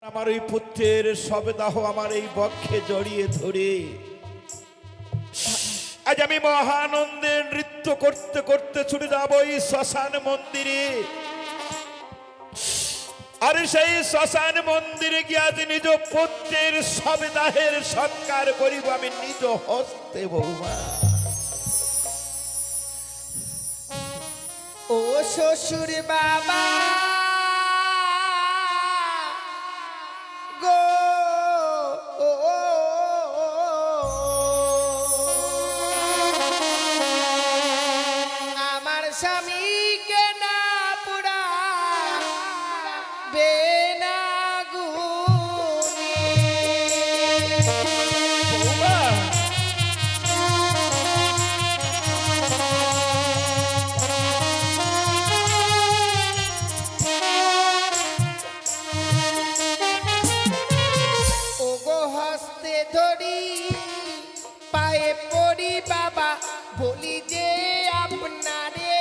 আমার ওই পুত্রের শবদাহ আমার এই বক্ষে জড়িয়ে ধরে আজ আমি মহানন্দে নৃত্য করতে করতে ছুটে যাব ওই শ্মশান মন্দিরে। আর সেই শ্মশান মন্দিরে গিয়ে আজ নিজ পুত্রের শবদাহের সৎকার করিব আমি নিজ হস্তে। বৌমা ও শ্বশুর বাবা গো, আমার স্বামীকে না পুরা বেনা গুনি। বৌমা ওগো হস্তে ধরি পায়ে পড়ি বাবা, বলি যে আপনারে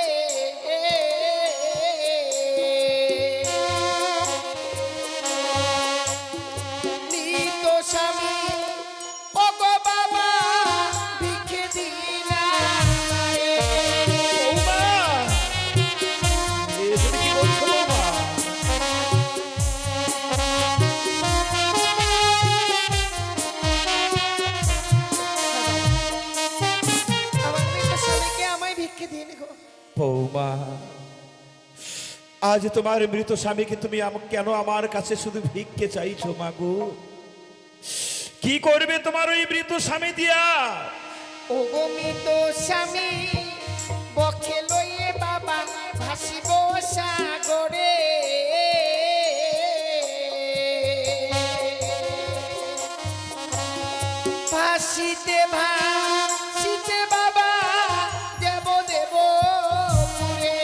মৃত স্বামী ওগো বাবা ভিক্ষে দিন আমারে। বৌমা এ তুমি কি বলছো বৌমা? আমার মৃত স্বামীকে আমায় ভিক্ষে দিন গো। বৌমা আজ তোমার মৃত স্বামীকে তুমি কেন আমার কাছে শুধু ভিক্ষে চাইছো মাগো? কি করবে তোমার ওই মৃত স্বামী দিয়া? ওগো মৃত স্বামী বক্ষে লইয়ে বাবা ভাসিব সাগরে। ভাসিতে ভাসিতে বাবা দেব দেব পুরে।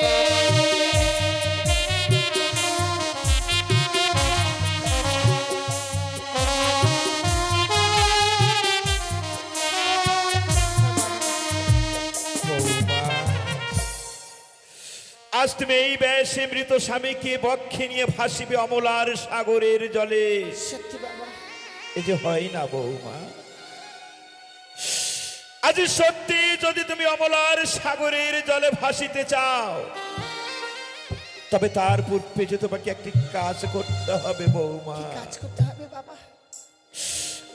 বৌমা আজ তুমি এই বয়সে মৃত স্বামীকে বক্ষে নিয়ে ভাসিবে অমলার সাগরের জলে। সত্যি বাবা, এই যে হয় না বৌমা? আজ সত্যি যদি তুমি অমলার সাগরের জলে ভাসিতে চাও তবে তার পূর্বে যে তোমাকে একটি কাজ করতে হবে বৌমা। কি কাজ করতে হবে বাবা?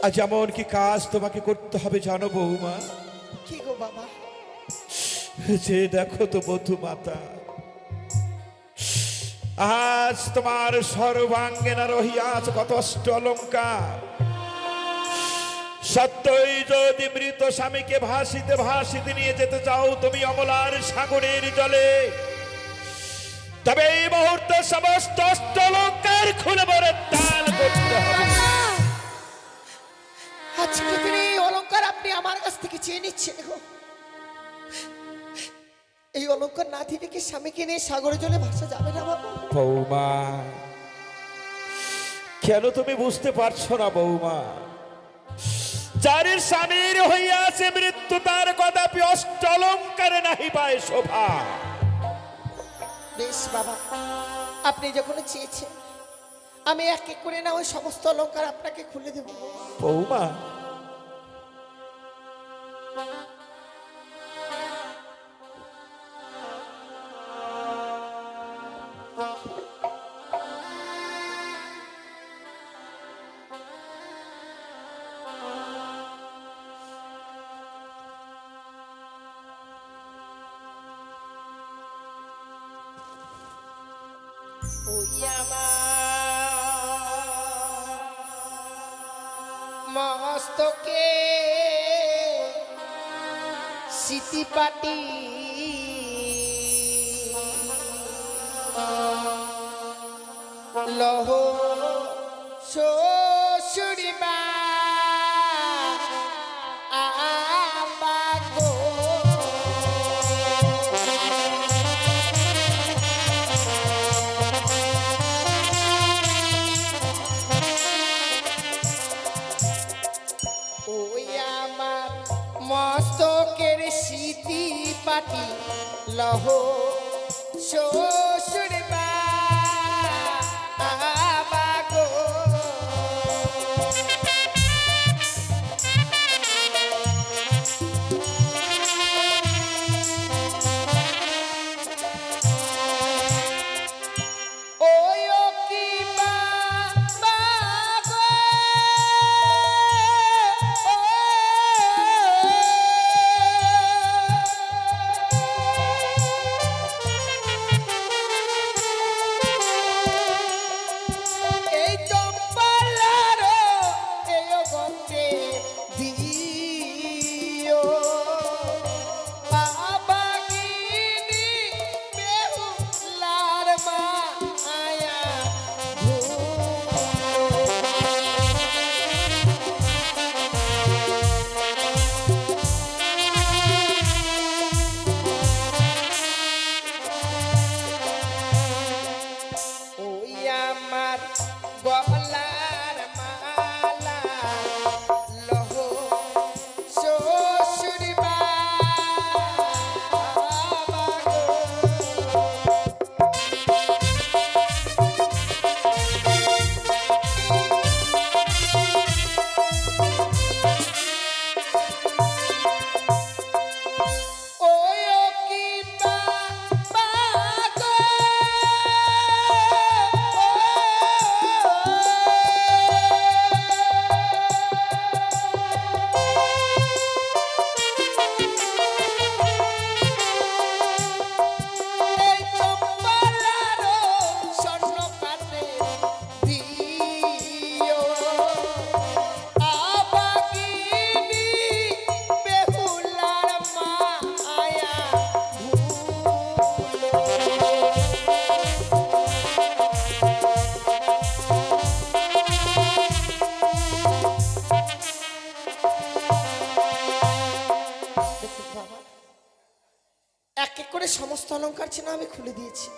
আজ এমন কি কাজ তোমাকে করতে হবে জানো বৌমা? কি গো বাবা? যে দেখো তো বধূ মাতা আজ তোমার সর্বাঙ্গেনা রহিয়াছ কত অষ্ট অলঙ্কার। সত্যই যদি মৃত স্বামীকে ভাসিতে ভাসিতে নিয়ে যেতে চাও তুমি অমলার সাগরের জলে, তবে এই মুহূর্তে সমস্ত অষ্ট অলঙ্কার খুলে পরিত্যাগ করতে হবে। আজকে দিনে এই অলংকার আপনি আমার কাছ থেকে চেয়ে নিচ্ছেন গো। এই অলংকার না দিলে কি স্বামীকে নিয়ে সাগরে জলে ভাসা যাবে না বাবা? বৌমা কেন তুমি বুঝতে পারছো না বৌমা? যার স্বামীর হইয়াছে মৃত্যু তার কদাপি অষ্ট অলঙ্কারে নাহি পায় শোভা। বেশ বাবা, আপনি যখন চেয়েছেন আমি এক এক করে না ওই সমস্ত অলংকার আপনাকে খুলে দেব। বৌমা ওই আমার মস্তকে সিটিপাটি লহ শ্বশুরিবা আবাগো। ওই আমার মস্তকের স্মৃতি পাটি লহ শ্বশুর বাবা গো অলংকার ছিল আমি খুলে দিয়েছি।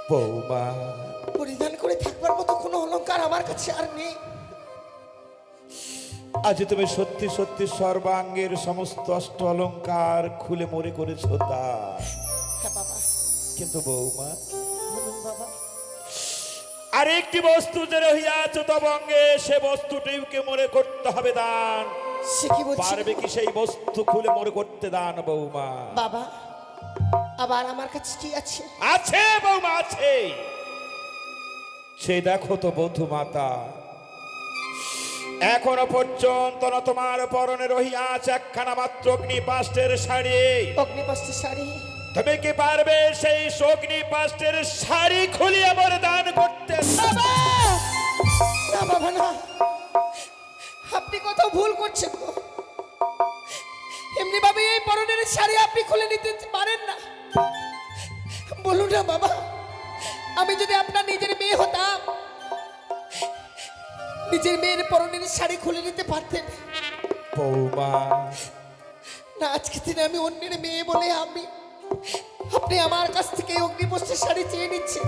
বৌমা, পরিধান করে থাকবার মতো কোনো অলংকার আমার কাছে আর নেই। আজ তুমি সত্যি সত্যি সর্বাঙ্গের সমস্ত অষ্ট অলংকার খুলে মরে করেছো তা, হ্যাঁ বাবা। কিন্তু বৌমা, বলুন বাবা। আর একটি বস্তু যে রহিয়াছে তব অঙ্গে, সে বস্তুটিকে মনে করতে হবে দান। সে কি বলছে পারবে কি সেই বস্তু খুলে মনে করতে দান বৌমা? বাবা? আবার আমার কাছে কি আছে? আছে বৌমা, আছে। সে দেখো তো বধূ মাতা, এখনো পর্যন্ত না তোমার পরনে রহিয়াছে একখানা মাত্র অগ্নিপাষ্টের শাড়ি। অগ্নিপাষ্টের শাড়ি? তুমি কি পারবে সেই অগ্নিপাষ্টের শাড়ি খুলিয়ে আমার দান করতে? বাবা না, বাবা না, আপনি কোথাও ভুল করছেন গো। এমনি ভাবে এই পরনের শাড়ি আপনি খুলে নিতে পারেন না। বলুন না বাবা, আমি যদি আপনার নিজের মেয়ে হতাম, নিজের মেয়ের পরনের শাড়ি খুলে নিতে পারতেন। বৌমা না, আজকে দিনে আমি অন্যের মেয়ে বলে আপনি আমার কাছ থেকে অগ্নিপষ্টের শাড়ি চেয়ে নিচ্ছেন।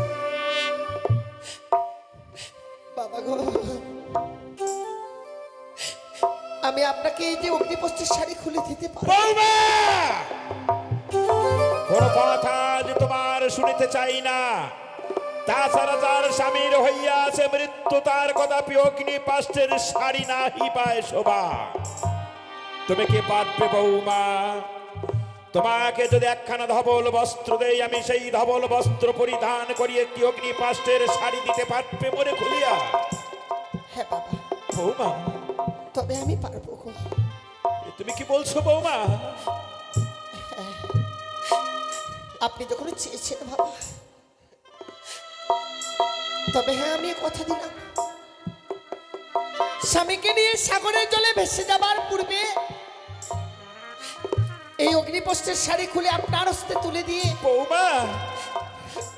বাবা গো, আমি আপনাকে এই যে অগ্নিপষ্টের শাড়ি খুলে দিতে পারি। বৌমা, কোন কথা যে তোমার শুনিতে চাই না। তাছাড়া যার স্বামীর হইয়াছে মৃত্যু, তার কদাপি অগ্নিপাষ্টের শাড়ি নাহি পায় শোভা। তুমি কি পারবে বৌমা? তোমাকে যদি একখানা ধবল বস্ত্র দেই, আমি সেই ধবল বস্ত্র পরিধান করিয়ে কি অগ্নিপাষ্টের শাড়ি দিতে পারবে মনে খুলিয়া? হ্যাঁ বাবা। বৌমা, তবে আমি পারবো গো। তুমি কি বলছো বৌমা? আপনি যখন চেয়েছেন বাবা, তবে হ্যাঁ, আমি কথা দিলাম। স্বামীকে নিয়ে সাগরের জলে ভেসে যাবার পূর্বে এই অগ্নিপষ্টের শাড়ি খুলে আপনার হস্তে তুলে দিয়ে বৌমা,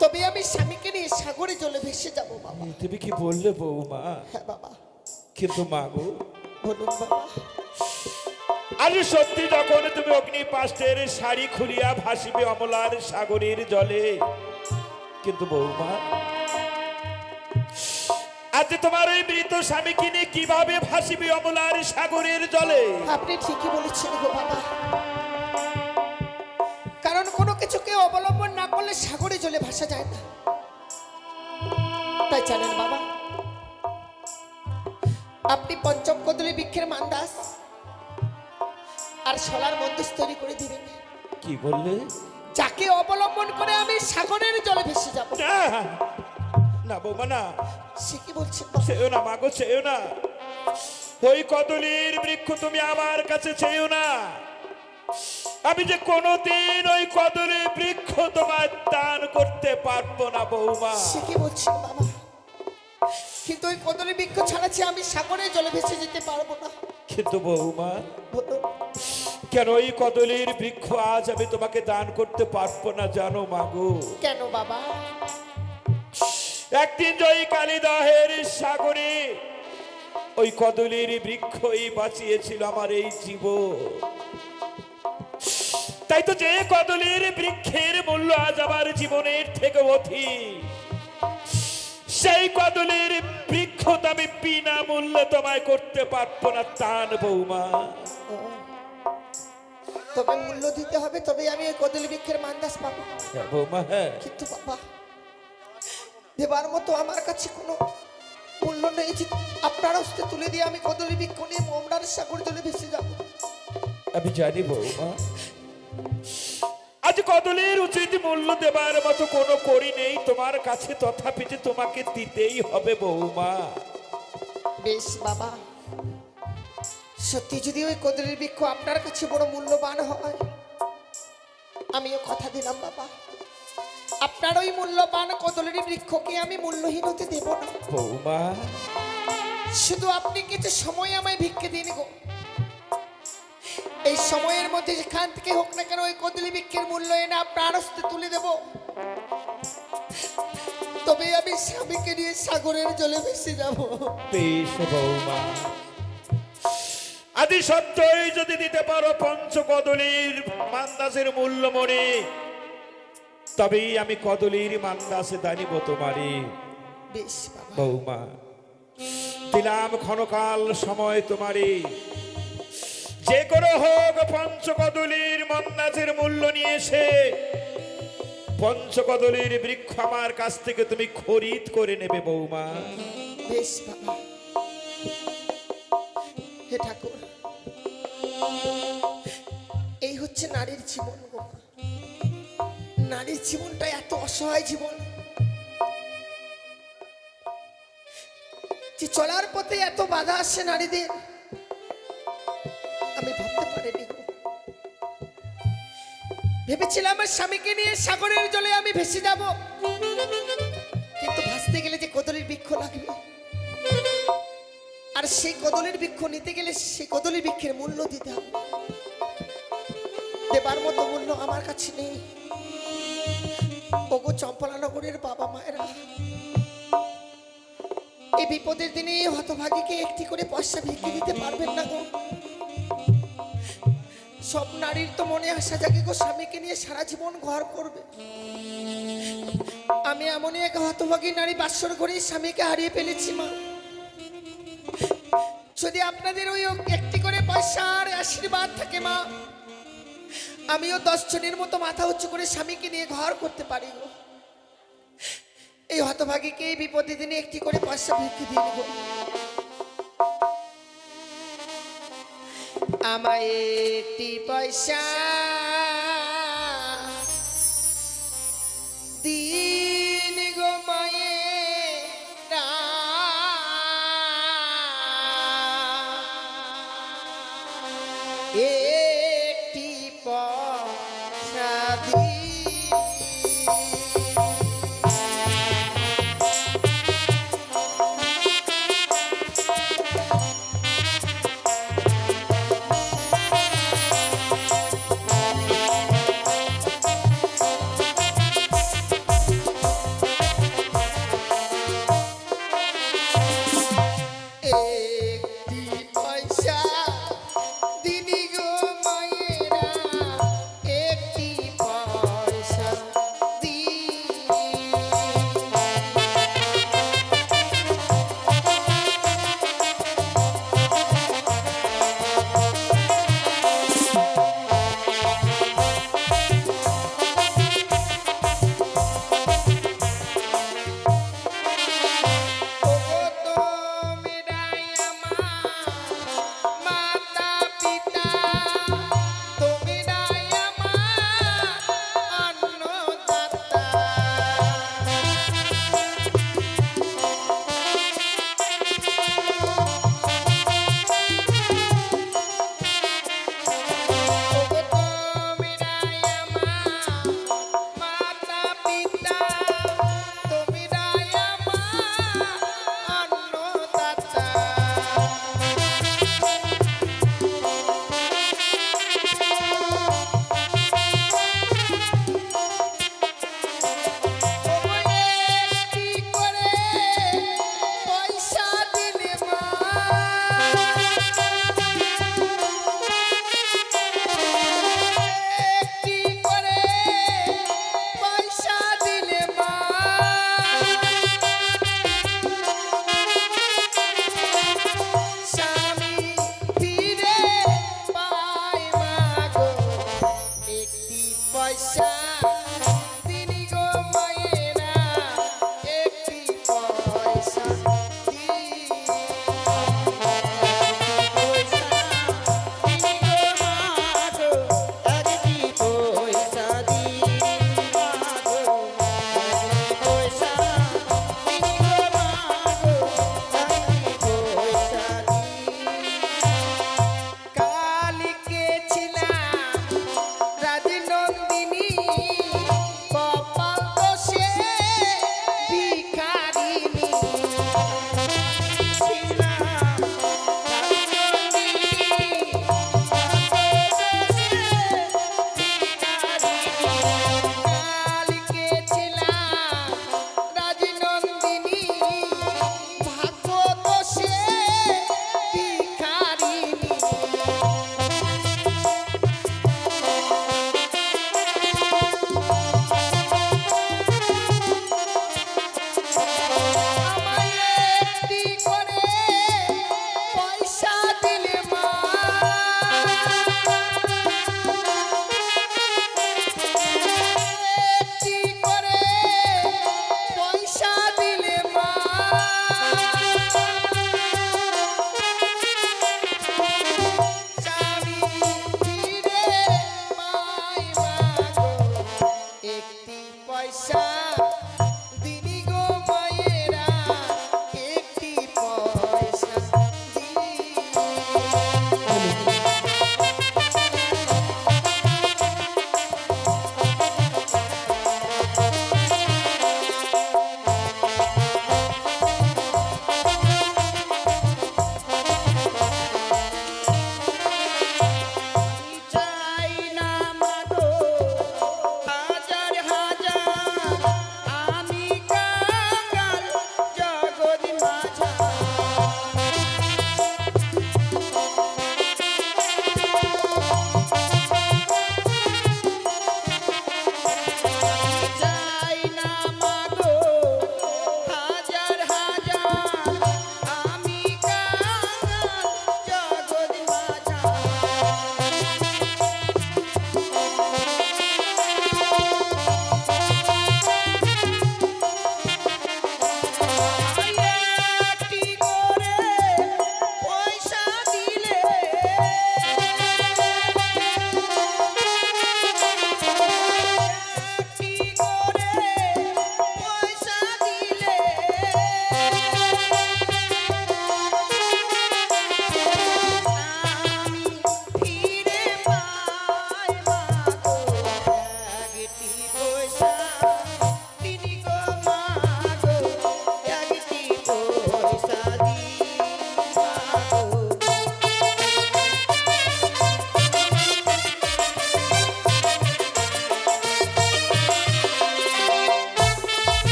তবে আমি স্বামীকে নিয়ে সাগরে জলে ভেসে যাব বাবা। তুমি কি বললে বৌমা? হ্যাঁ বাবা। কিন্তু মা গো, বলুন বাবা। আজ সত্যি যখন তুমি অগ্নিপাষ্টের শাড়ি খুলিয়া ভাসিবে অমলার সাগরের জলে, কিন্তু বৌমা, আজ তোমার ওই মৃত স্বামীকে নিয়ে কিভাবে ভাসিবে অমলার সাগরের জলে? আপনি ঠিকই বলেছেন গো বাবা, কারণ কোনো কিছুকে অবলম্বন না করলে সাগরে জলে ভাসা যায় না। তাই জানেন বাবা, আপনি পঞ্চম কদলী বৃক্ষের মান্দাস আর শলার মন্দির তৈরি করে দিবেন। কি বললে? যাকে অবলম্বন করে আমি সাগরের জলে ভেসে যাব। না না বৌমা, না, সে কি বলছেন? চেয়েও না মাগো, চেয়েও না। ওই কদলীর বৃক্ষ তুমি আমার কাছে চেয়েও না। আমি যে কোনোদিন ওই কদলী বৃক্ষ তোমার দান করতে পারবো না বৌমা। সে কি বলছেন বাবা? কিন্তু ওই কদলী বৃক্ষ ছাড়া আমি সাগরের জলে ভেসে যেতে পারবো না। কিন্তু বৌমা, বলুন। কেন ওই কদলীর বৃক্ষ আজ আমি তোমাকে দান করতে পারবো না জানো মাগো? কেন বাবা? একদিন জয়ী কালিদাহের সাগরে ওই কদলীর বৃক্ষই বাঁচিয়েছিল আমার এই জীবন। তাই তো যে কদলীর বৃক্ষের মূল্য আজ আমার জীবনের থেকে অধিক, সেই কদলীর বৃক্ষ তো আমি বিনা মূল্যে তোমায় করতে পারবো না দান বৌমা। তবে মূল্য দিতে হবে, তবে আমি ওই কদলী বৃক্ষের মান্দাস পাবো। হ্যাঁ বৌমা, হ্যাঁ। কিন্তু বাবা, দেবার মতো আমার কাছে কোনো মূল্য নেই যে আপনার হস্তে তুলে দিয়ে আমি কদলী বৃক্ষ নিয়ে মোমরার সাগর জলে ভেসে যাব। আমি জানি বৌমা, আজ কদলীর উচিত মূল্য দেবার মতো কোনো করি নেই তোমার কাছে, তথাপি যে তোমাকে দিতেই হবে বৌমা। বেশ বাবা, সত্যি যদি ওই কদলীর বৃক্ষ আপনার কাছে বড় মূল্যবান হয়, আমিও কথা দিলাম বাবা, আপনার ওই মূল্যবান কদলীর বৃক্ষকে আমি মূল্যহীন হতে দেব না বৌমা। শুধু আপনি কিছু সময় আমায় ভিক্ষে দিন গো। এই সময়ের মধ্যে যেখান থেকে হোক না কেন ওই কদলী বৃক্ষের মূল্য এনে আপনার হস্তে তুলে দেব, তবে আমি স্বামীকে নিয়ে সাগরের জলে ভেসে যাব। বেশ বৌমা, আদি সত্যই যদি দিতে পারো পঞ্চ কদলীর মান্দাসের মূল্য মনে, তবেই আমি কদলির মান্দাসে দানিব তোমারে। বেশ বাবা, বৌমা, দিলাম ক্ষণকাল সময় তোমারে, যে কোনো হোক পঞ্চকদলির মন্দাজের মূল্য নিয়ে এসে পঞ্চকদলির বৃক্ষ আমার কাছ থেকে তুমি খরিদ করে নেবে বৌমা। বেশ বাবা। হে ঠাকুর, এই হচ্ছে নারীর জীবন গো মা। নারীর জীবনটা এত অসহায় জীবন যে চলার পথে এত বাধা আসছে নারীদের, আমি ভাবতে পারিনি গো। ভেবেছিলাম আমার স্বামীকে নিয়ে সাগরের জলে আমি ভেসে যাব, কিন্তু ভাসতে গেলে যে কদলির বৃক্ষ লাগবে, আর সেই কদলির বৃক্ষ নিতে গেলে সেই কদলির বৃক্ষের মূল্য দিতে হবে। দেবার মতো মূল্য আমার কাছে নেই। ওগো চম্পলানগরের বাবা মায়েরা, এই বিপদের দিনে হতভাগীকে একটি করে পয়সা ভিক্ষে দিতে পারবেন না গো। সব নারীর তো মনে আসা জাগে গো স্বামীকে নিয়ে সারা জীবন ঘর করবে। আমি এমনই এক হতভাগী নারী, বাসর ঘরে স্বামীকে হারিয়ে ফেলেছি মা। যদি আপনাদের ওই একটি করে পয়সার আশীর্বাদ থাকে মা, আমিও 10 জনের মতো মাথা উঁচু করে স্বামীকে নিয়ে ঘর করতে পারি গো। এই হতভাগীকে এই বিপদের দিনে একটি করে পয়সা ভিক্ষে দিয়ে দেব। আমায় একটি পয়সা দিন গো মায়েরা, একটি পয়সা দিন।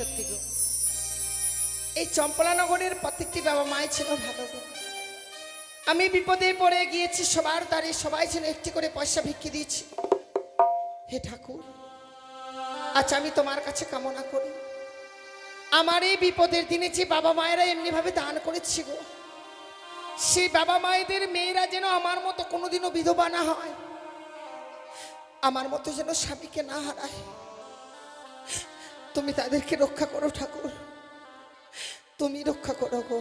সত্যি গো, এই চম্পলানগরের প্রত্যেকটি বাবা মাই ছিল ভালো গো। আমি বিপদে পড়ে গিয়েছি, সবার দ্বারে সবাই যেন একটি করে পয়সা ভিক্ষে দিয়েছি। হে ঠাকুর, আচ্ছা আমি তোমার কাছে কামনা করি, আমার এই বিপদের দিনে যে বাবা মায়েরা এমনিভাবে দান করেছি গো, সেই বাবা মায়েদের মেয়েরা যেন আমার মতো কোনোদিনও বিধবা না হয়, আমার মতো যেন স্বামীকে না হারায়। তুমি তাদেরকে রক্ষা করো ঠাকুর, তুমি রক্ষা করো গো।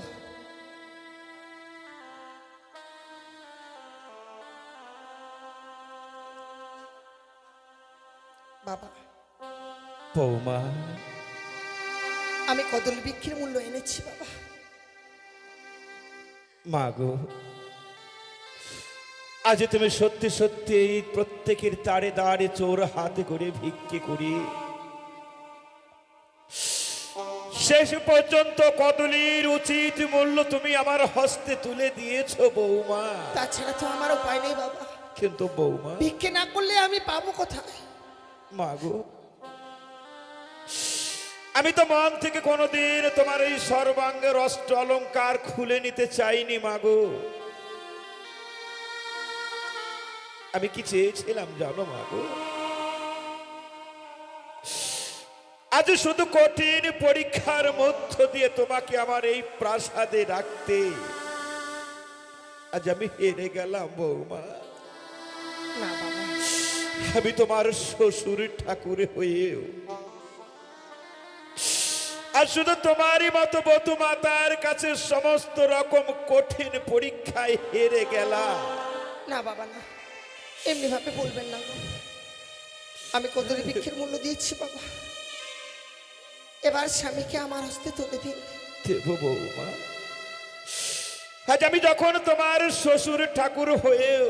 বাবা, বৌমা, আমি কদল বৃক্ষের মূল্য এনেছি বাবা। মা গো, আজ তুমি সত্যি সত্যি এই প্রত্যেকের তারে দাঁড়ে চোর হাতে করে ভিক্ষে করি শেষ পর্যন্ত কদলির উচিত মূল্য তুমি আমার হস্তে তুলে দিয়েছো বৌমা। তাছাড়া তো আমার উপায় নেই বাবা। কিন্তু বৌমা, ভিক্ষে না করলে আমি পাবো কোথায়? মা গো, আমি তো মন থেকে কোনোদিন তোমার এই সর্বাঙ্গের অষ্ট অলঙ্কার খুলে নিতে চাইনি মা গো। আমি কি চেয়েছিলাম জানো মা গো? আজ শুধু কঠিন পরীক্ষার মধ্য দিয়ে তোমাকে আমার এই প্রাসাদে রাখতে আজ আমি হেরে গেলাম বৌমা। না বাবা, আমি তোমার শ্বশুর ঠাকুর হয়েও আর শুধু তোমারই মতো বধূ মাতার কাছে সমস্ত রকম কঠিন পরীক্ষায় হেরে গেলাম। না বাবা না, এমনি ভাবে বলবেন না গো। আমি কদলি বৃক্ষের মূল্য দিয়েছি বাবা, এবার স্বামীকে আমার হস্তে তুলে দিন। দেব বৌমা, আজ আমি যখন তোমার শ্বশুর ঠাকুর হয়েও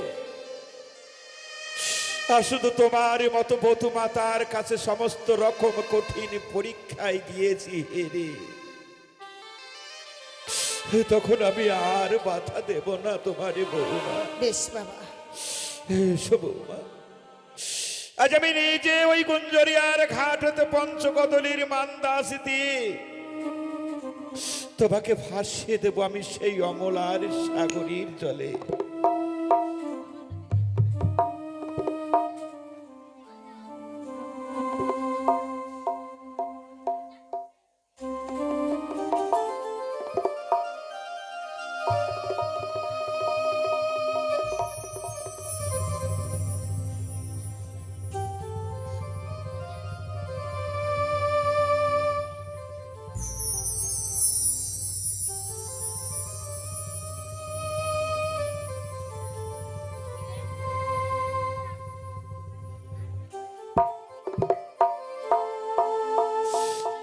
আর শুধু তোমার মতো বধূ মাতার কাছে সমস্ত রকম কঠিন পরীক্ষায় গিয়েছি হেরে, তখন আমি আর বাধা দেব না তোমারে বৌমা। বেশ বাবা। এসো বৌমা, আজ আমি নিজে ওই গুঞ্জরিয়ার ঘাট হতে পঞ্চকদলির মান্দাস দিয়ে তোমাকে ভাসিয়ে দেব আমি সেই অমলার সাগরীর জলে।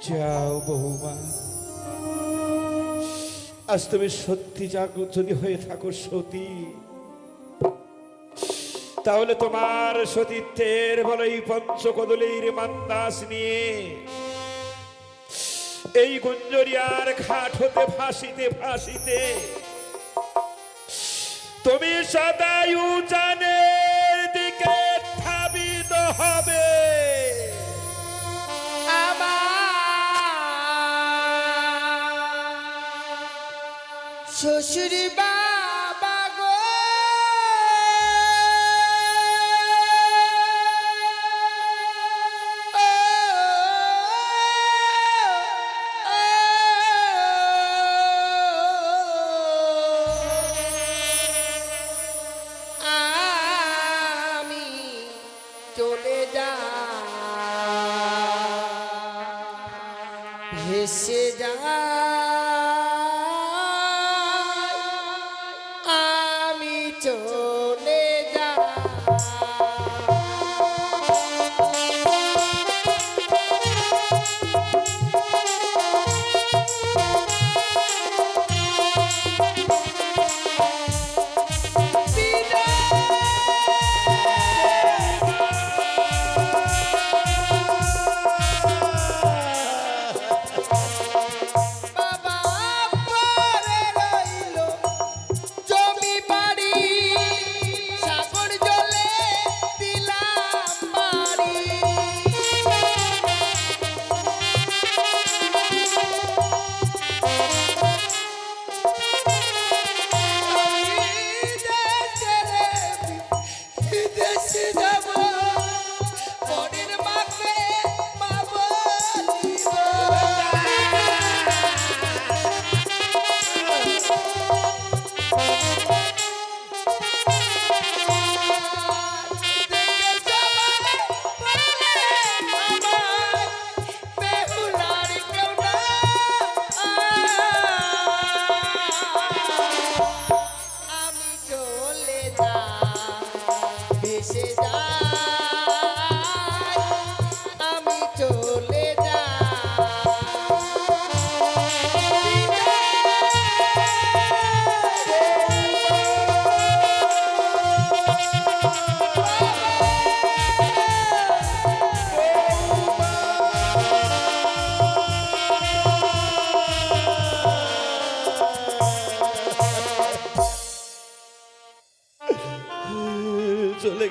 যাও বৌমা, আজ তুমি সত্যি জাগ্রত যদি হয়ে থাকো সতী, তাহলে তোমার সতীত্বের বলে এই পঞ্চকদলীর মান্দাস নিয়ে এই গুঞ্জরিয়ার ঘাট হতে ভাসিতে ভাসিতে তুমি সদাই উজানের দিকে ধাবিত হবে। শ্বশুর বাবা গো, আমি চলে যা ভেসে যা, চলে যা। বাবা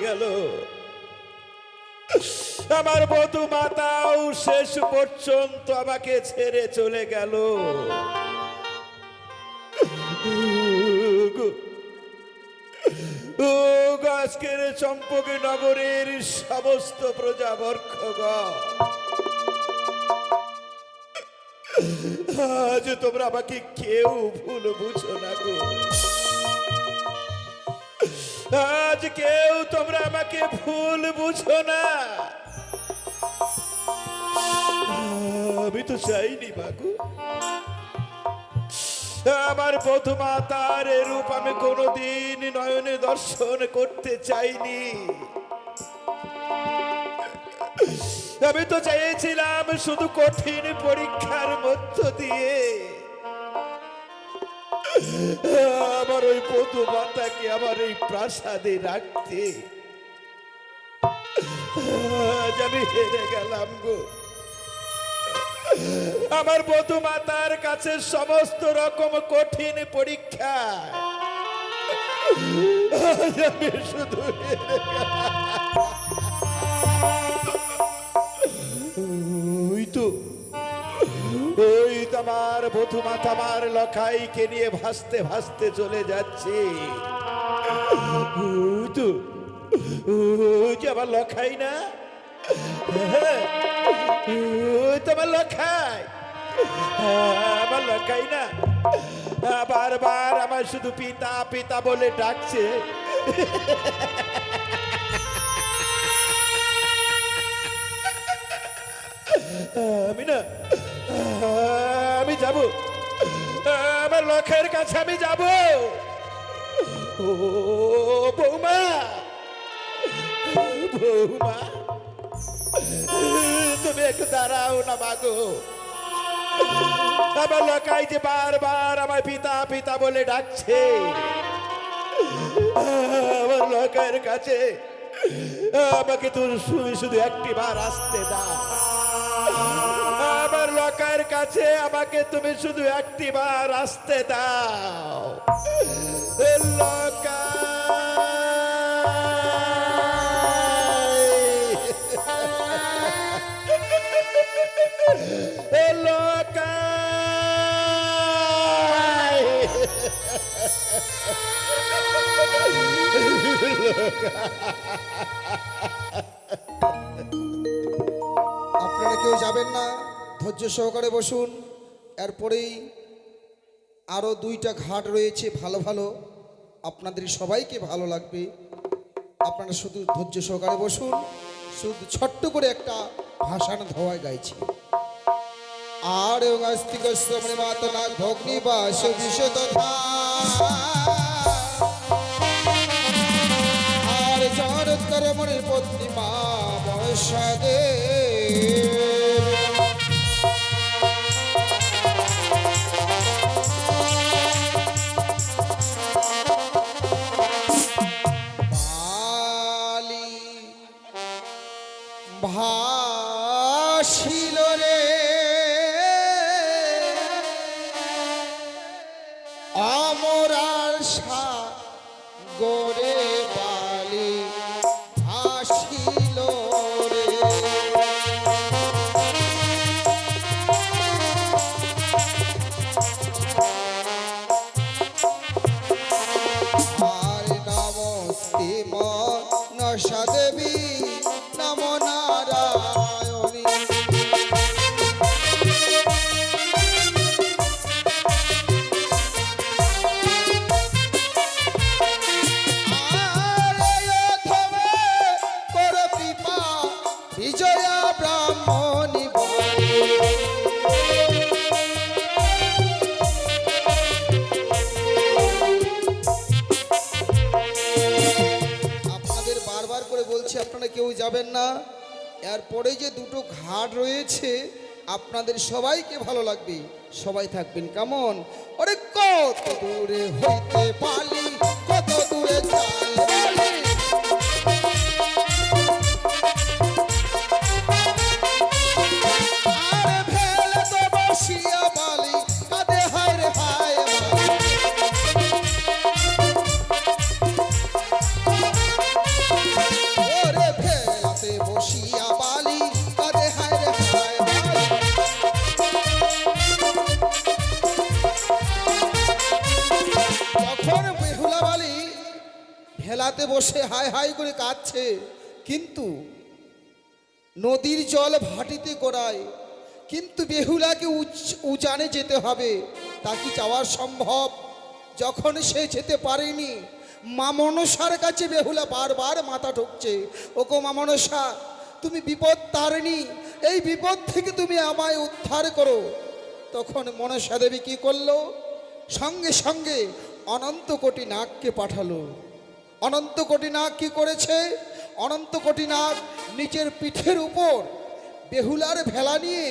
গেল। আমার বধূ মাতাও শেষ পর্যন্ত আমাকে ছেড়ে চলে গেল। ও আজকের চম্পকে নগরের সমস্ত প্রজাবর্গগণ, আজ তোমরা আমাকে কেউ ভুল বুঝো না গো। আজ কেউ তোমরা আমাকে ভুল বুঝো না। আমি তো চাইনি বাগু, আমার বধূ মাতার রূপ আমি কোনোদিন নয়নে দর্শন করতে চাইনি। আমি তো চেয়েছিলাম শুধু কঠিন পরীক্ষার মধ্য দিয়ে আমার ওই বধূ মাতাকে আমার এই প্রাসাদে রাখতে। আজ আমি হেরে গেলাম গো। আমার বধূ মাতার কাছে সমস্ত রকম কঠিন পরীক্ষা আজ আমি শুধু হেরে গেলাম। ওই তো আমার বধূ মাতা আমার লখাইকে নিয়ে ভাসতে ভাসতে চলে যাচ্ছে। আমার লখাই না, তোমার লখাই, আমার লখাই না, বারবার আমার শুধু পিতা পিতা বলে ডাকছে। আমি না, আমি যাব, আমার লখাইয়ের কাছে আমি যাব। ও বৌমা, বৌমা, তুমি একটু দাঁড়াও না মাগো। আমার লখাই যে বারবার আমার পিতা পিতা বলে ডাকছে, আমার লখাইয়ের কাছে আমাকে তুমি শুধু একটি বার আসতে দাও। আমার লখাইয়ের কাছে আমাকে তুমি শুধু একটি বার আসতে দাও। আপনারা কেউ যাবেন না, ধৈর্য সহকারে বসুন। এরপরেই আরো দুইটা ঘাট রয়েছে ভালো ভালো, আপনাদের সবাইকে ভালো লাগবে। আপনারা শুধু ধৈর্য সহকারে বসুন। শুধু ছোট্ট করে একটা ভাষান ধোয়ায় গাইছি। আর আস্তিক শ্রমণী মাতা নাগ ভগ্নি বাস বিশত আর জনতর মনির পত্নী মা বয়সাদে ভাসিল রে আমরার সাগরে বালি ভাসিল রে। আর নমস্তে মনসা দেবী নম নারায়ণী। বিজয়া ব্রাহ্মণী আপনাদের বারবার করে বলছি আপনারা কেউ যাবেন না। এরপরে যে দুটো ঘাট রয়েছে আপনাদের সবাইকে ভালো লাগবে, সবাই থাকবেন কেমন। ওরে কত দূরে হইতে পালি, কত দূরে যাই বলি। আরে ভেলে তো বসিয়া বালি, কাঁদে হায় রে হায় বালি। ঘাটে বসে হাই হাই করে কাঁদছে, কিন্তু নদীর জল ভাটিতে গড়ায়, কিন্তু বেহুলাকে উজানে যেতে হবে, তা কি যাওয়া সম্ভব? যখন সে যেতে পারেনি, মা মনসার কাছে বেহুলা বারবার মাথা ঠুকছে, ওগো মা মনসা, তুমি বিপদ তারিণী, এই বিপদ থেকে তুমি আমায় উদ্ধার করো। তখন মনসা দেবী কি করলো? সঙ্গে সঙ্গে অনন্ত কোটি নাগকে পাঠালো। অনন্ত কোটি নাগ কি করেছে? অনন্ত কোটি নাগ নিজের পিঠের উপর বেহুলার ভেলা নিয়ে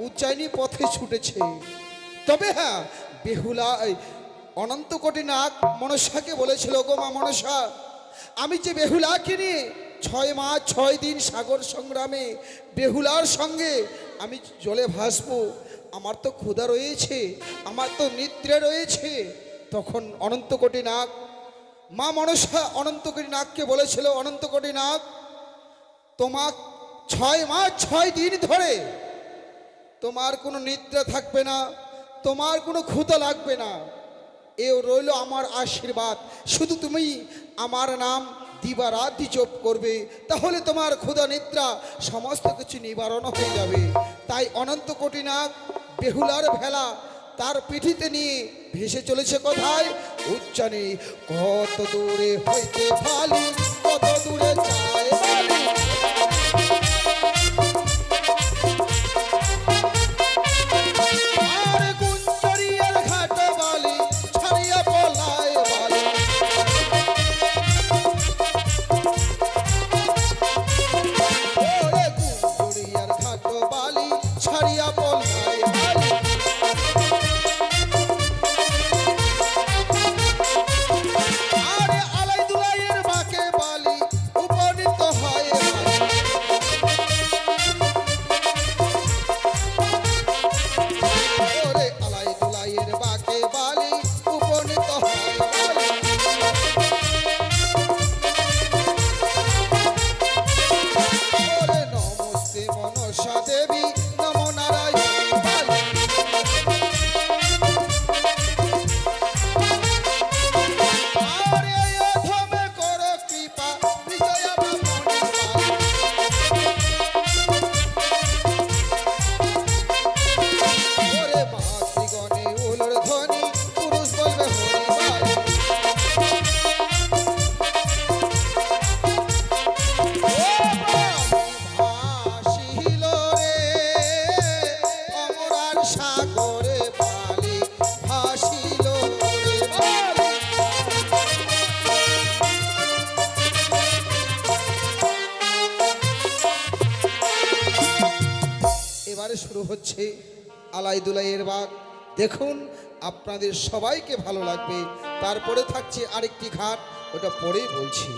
উজ্জয়িনী পথে ছুটেছে। তবে হ্যাঁ, বেহুলা অনন্ত কোটি নাগ মনসাকে বলেছিল, গো মা মনসা, আমি যে বেহুলাকে নিয়ে 6 মাস 6 দিন সাগর সংগ্রামে বেহুলার সঙ্গে আমি জলে ভাসবো, আমার তো ক্ষুধা রয়েছে, আমার তো নিদ্রা রয়েছে। তখন অনন্ত কোটি নাগ, মা মনসা অনন্ত কোটি নাগকে বলেছিল, অনন্ত কোটি নাগ, তোমার 6 মাস 6 দিন ধরে তোমার কোনো নিদ্রা থাকবে না, তোমার কোনো ক্ষুধা লাগবে না, এও রইল আমার আশীর্বাদ। শুধু তুমি আমার নাম দিবারাত্রি জপ করবে, তাহলে তোমার ক্ষুধা নিদ্রা সমস্ত কিছু নিবারণ হয়ে যাবে। তাই অনন্ত কোটি নাগ বেহুলার ভেলা তার পিঠিতে নিয়ে ভেসে চলেছে কোথায়? উজ্জয়িনী। কত দূরে হইতে ফালি, কত দূরে যায় বালি, আর গুঞ্জরিয়ার ঘাট বালি, ছাড়িয়া পলায় বালি। ওরে গুঞ্জরিয়ার ঘাট বালি, ছাড়িয়া পলায় বালি। আরে আলাই দুলাইয়ের বাঁকে বালি, উপনীত হয় বালি। ওরে আলাই দুলাইয়ের বাঁকে বালি, উপনীত হয় বালি। ওরে নমস্তে মনসা দেবী, নমো নারায়ণ বালি। আরে অধমে করো কৃপা, বিজয়া ব্রাহ্মণী বালি। ওরে মাতৃগণে উলুর ধ্বনি, পুরুষ বলবে হরি বালি। ও বালি ভাসিল রে অমরার সাগরে, বালি ভাসিল রে বালি। এবারে শুরু হচ্ছে আলাই দুলাইয়ের বাগ। দেখুন, আপনাদের সবাইকে ভালো লাগবে। তারপরে থাকছে আরেকটি ঘাট, ওটা পরেই বলছি।